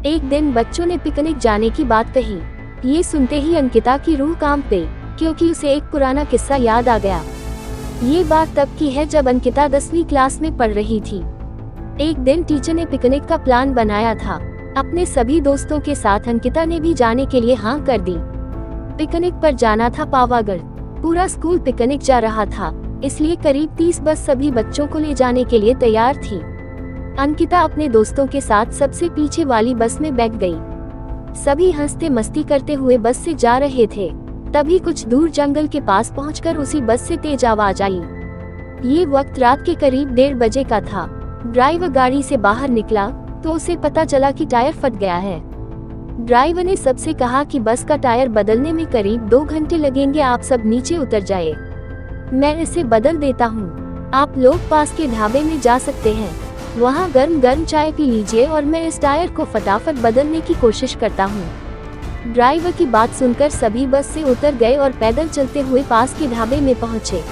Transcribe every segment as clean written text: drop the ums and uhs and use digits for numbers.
एक दिन बच्चों ने पिकनिक जाने की बात कही। ये सुनते ही अंकिता की रूह कांप गई, क्योंकि उसे एक पुराना किस्सा याद आ गया। ये बात तब की है जब अंकिता 10वीं क्लास में पढ़ रही थी। एक दिन टीचर ने पिकनिक का प्लान बनाया था। अपने सभी दोस्तों के साथ अंकिता ने भी जाने के लिए हाँ कर दी। पिकनिक पर जाना था पावागढ़। पूरा स्कूल पिकनिक जा रहा था, इसलिए करीब 30 बस सभी बच्चों को ले जाने के लिए तैयार थी। अंकिता अपने दोस्तों के साथ सबसे पीछे वाली बस में बैठ गई। सभी हंसते मस्ती करते हुए बस से जा रहे थे। तभी कुछ दूर जंगल के पास पहुंचकर उसी बस से तेज आवाज आई। ये वक्त रात के करीब 1:30 बजे का था। ड्राइवर गाड़ी से बाहर निकला तो उसे पता चला कि टायर फट गया है। ड्राइवर ने सबसे कहा कि बस का टायर बदलने में करीब 2 घंटे लगेंगे, आप सब नीचे उतर जाए, मैं इसे बदल देता हूँ। आप लोग पास के ढाबे में जा सकते हैं, वहाँ गर्म गर्म चाय पी लीजिए और मैं इस टायर को फटाफट बदलने की कोशिश करता हूँ। ड्राइवर की बात सुनकर सभी बस से उतर गए और पैदल चलते हुए पास के ढाबे में पहुँचे।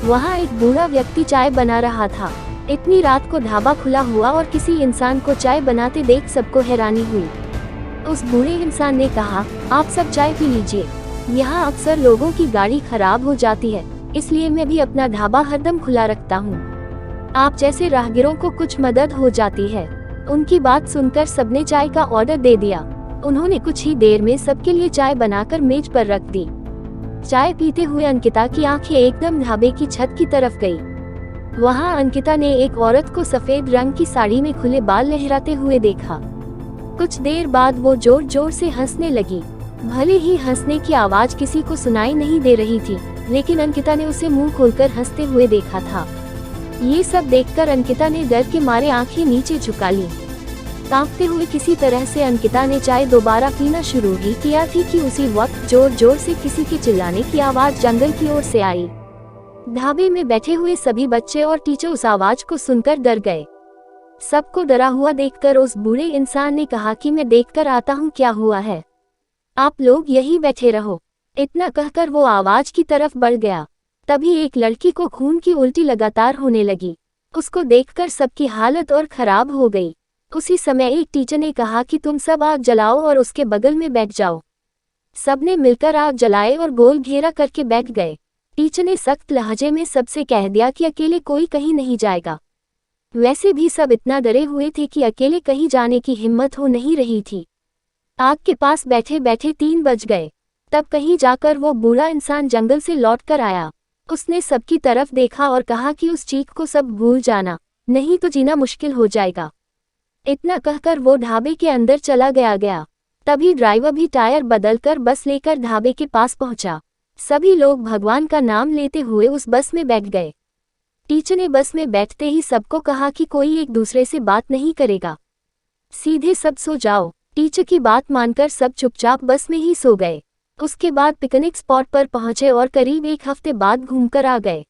वहाँ एक बूढ़ा व्यक्ति चाय बना रहा था। इतनी रात को ढाबा खुला हुआ और किसी इंसान को चाय बनाते देख सबको हैरानी हुई। उस बूढ़े इंसान ने कहा, आप सब चाय पी लीजिए, यहाँ अक्सर लोगों की गाड़ी खराब हो जाती है, इसलिए मैं भी अपना ढाबा हरदम खुला रखता हूँ। आप जैसे राहगीरों को कुछ मदद हो जाती है। उनकी बात सुनकर सबने चाय का ऑर्डर दे दिया। उन्होंने कुछ ही देर में सबके लिए चाय बनाकर मेज पर रख दी। चाय पीते हुए अंकिता की आंखें एकदम ढाबे की छत की तरफ गई। वहां अंकिता ने एक औरत को सफेद रंग की साड़ी में खुले बाल लहराते हुए देखा। कुछ देर बाद वो जोर जोर से हंसने लगी। भले ही हंसने की आवाज किसी को सुनाई नहीं दे रही थी, लेकिन अंकिता ने उसे मुंह खोलकर हंसते हुए देखा था। ये सब देखकर अंकिता ने डर के मारे आंखें नीचे झुका ली। कांपते हुए किसी तरह से अंकिता ने चाय दोबारा पीना शुरू ही किया थी कि उसी वक्त जोर जोर से किसी के चिल्लाने की आवाज जंगल की ओर से आई। ढाबे में बैठे हुए सभी बच्चे और टीचर उस आवाज को सुनकर डर गए। सबको डरा हुआ देखकर उस बूढ़े इंसान ने कहा कि मैं देखकर आता हूँ क्या हुआ है, आप लोग यहीं बैठे रहो। इतना कहकर वो आवाज की तरफ बढ़ गया। तभी एक लड़की को खून की उल्टी लगातार होने लगी। उसको देखकर सबकी हालत और खराब हो गई। उसी समय एक टीचर ने कहा कि तुम सब आग जलाओ और उसके बगल में बैठ जाओ। सबने मिलकर आग जलाए और गोल घेरा करके बैठ गए। टीचर ने सख्त लहजे में सबसे कह दिया कि अकेले कोई कहीं नहीं जाएगा। वैसे भी सब इतना डरे हुए थे कि अकेले कहीं जाने की हिम्मत हो नहीं रही थी। आग के पास बैठे बैठे 3 बज गए। तब कहीं जाकर वो बूढ़ा इंसान जंगल से लौट कर आया। उसने सबकी तरफ देखा और कहा कि उस चीख को सब भूल जाना, नहीं तो जीना मुश्किल हो जाएगा। इतना कहकर वो ढाबे के अंदर चला गया। तभी ड्राइवर भी टायर बदलकर बस लेकर ढाबे के पास पहुंचा। सभी लोग भगवान का नाम लेते हुए उस बस में बैठ गए। टीचर ने बस में बैठते ही सबको कहा कि कोई एक दूसरे से बात नहीं करेगा, सीधे सब सो जाओ। टीचर की बात मानकर सब चुपचाप बस में ही सो गए। उसके बाद पिकनिक स्पॉट पर पहुंचे और करीब 1 हफ्ते बाद घूमकर आ गए।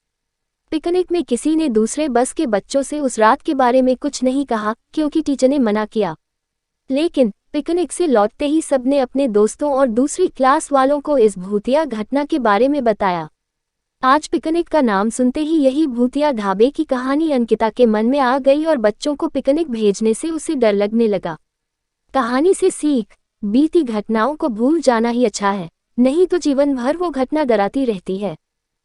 पिकनिक में किसी ने दूसरे बस के बच्चों से उस रात के बारे में कुछ नहीं कहा, क्योंकि टीचर ने मना किया। लेकिन पिकनिक से लौटते ही सबने अपने दोस्तों और दूसरी क्लास वालों को इस भूतिया घटना के बारे में बताया। आज पिकनिक का नाम सुनते ही यही भूतिया ढाबे की कहानी अंकिता के मन में आ गई और बच्चों को पिकनिक भेजने से उसे डर लगने लगा। कहानी से सीख, बीती घटनाओं को भूल जाना ही अच्छा है, नहीं तो जीवन भर वो घटना डराती रहती है।